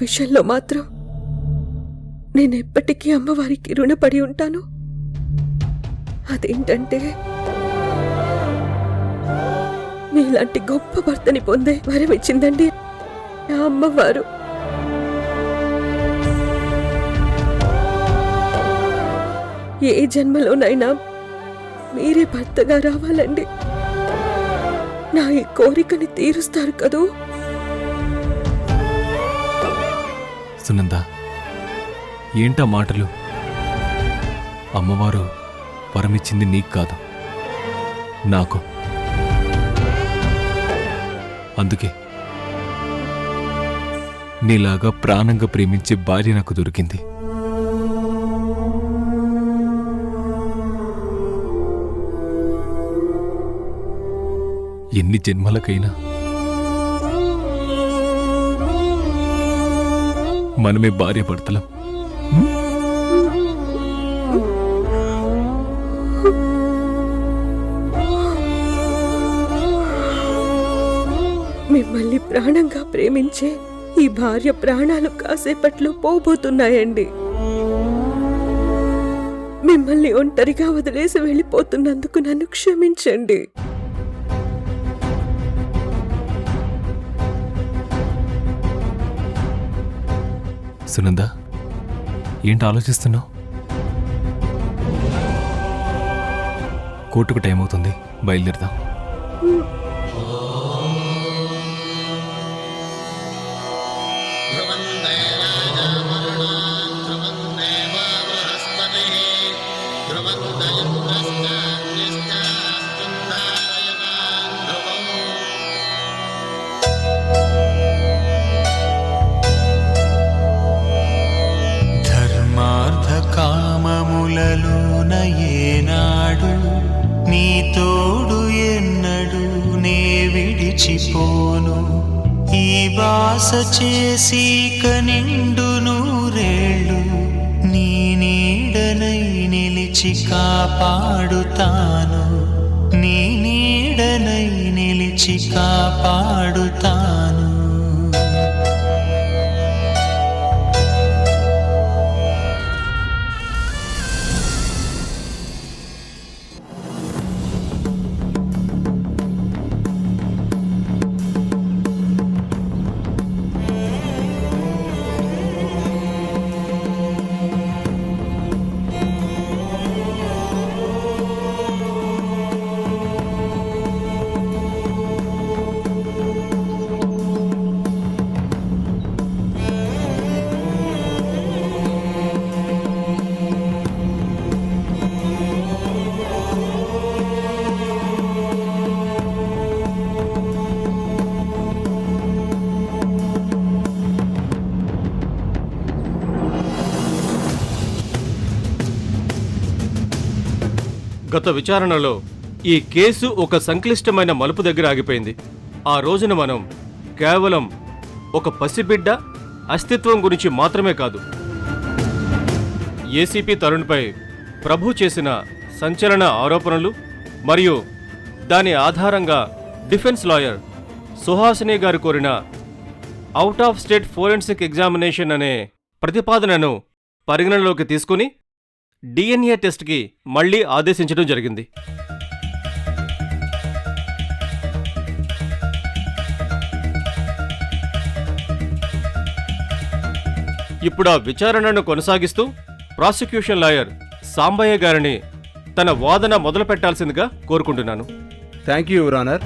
విషయంలో మాత్రం నేనెప్పటికీ అమ్మవారికి రుణపడి ఉంటాను. అదేంటంటే మీలాంటి గొప్ప భర్తని పొందే వరం ఇచ్చిందండి నా అమ్మవారు. ఏ జన్మలోనైనా మీరే భర్తగా రావాలండి. నా ఈ కోరికని తీరుస్తారు కదూ? సునంద, ఏంటా మాటలు? అమ్మవారు వరమిచ్చింది నీకు కాదు, నాకు. అందుకే నీలాగా ప్రాణంగా ప్రేమించే భార్య నాకు దొరికింది. ఎన్ని జన్మలకైనా మనమే భార్య భర్తలం. మిమ్మల్ని ప్రాణంగా ప్రేమించే ఈ భార్య ప్రాణాలు కాసేపట్లో పోబోతున్నాయండి. మిమ్మల్ని ఒంటరిగా వదిలేసి వెళ్ళిపోతున్నందుకు నన్ను క్షమించండి. సునంద, ఏంటి ఆలోచిస్తున్నావు? కోర్టుకు టైం అవుతుంది, బయలుదేరదాం. కామములలోన ఏనాడు నీ తోడు ఎన్నడు నే విడిచిపోను. ఈ బాస చేసి కనిండు నూరేళ్ళు నీ నీడనై నిలిచి కాపాడుతాను. నీ నీడనై నిలిచి కాపాడుతాను. గత విచారణలో ఈ కేసు ఒక సంక్లిష్టమైన మలుపు దగ్గర ఆగిపోయింది. ఆ రోజున మనం కేవలం ఒక పసిబిడ్డ అస్తిత్వం గురించి మాత్రమే కాదు, ఏసీపీ తరుణ్పై ప్రభు చేసిన సంచలన ఆరోపణలు మరియు దాని ఆధారంగా డిఫెన్స్ లాయర్ సుహాసిని గారు కోరిన out of state forensic examination అనే ప్రతిపాదనను పరిగణనలోకి తీసుకుని డిఎన్ఏ టెస్ట్కి మళ్లీ ఆదేశించడం జరిగింది. ఇప్పుడు ఆ విచారణను కొనసాగిస్తూ ప్రాసిక్యూషన్ లాయర్ సాంబయ్య గారిని తన వాదన మొదలు పెట్టాల్సిందిగా కోరుకుంటున్నాను. Thank you your honour.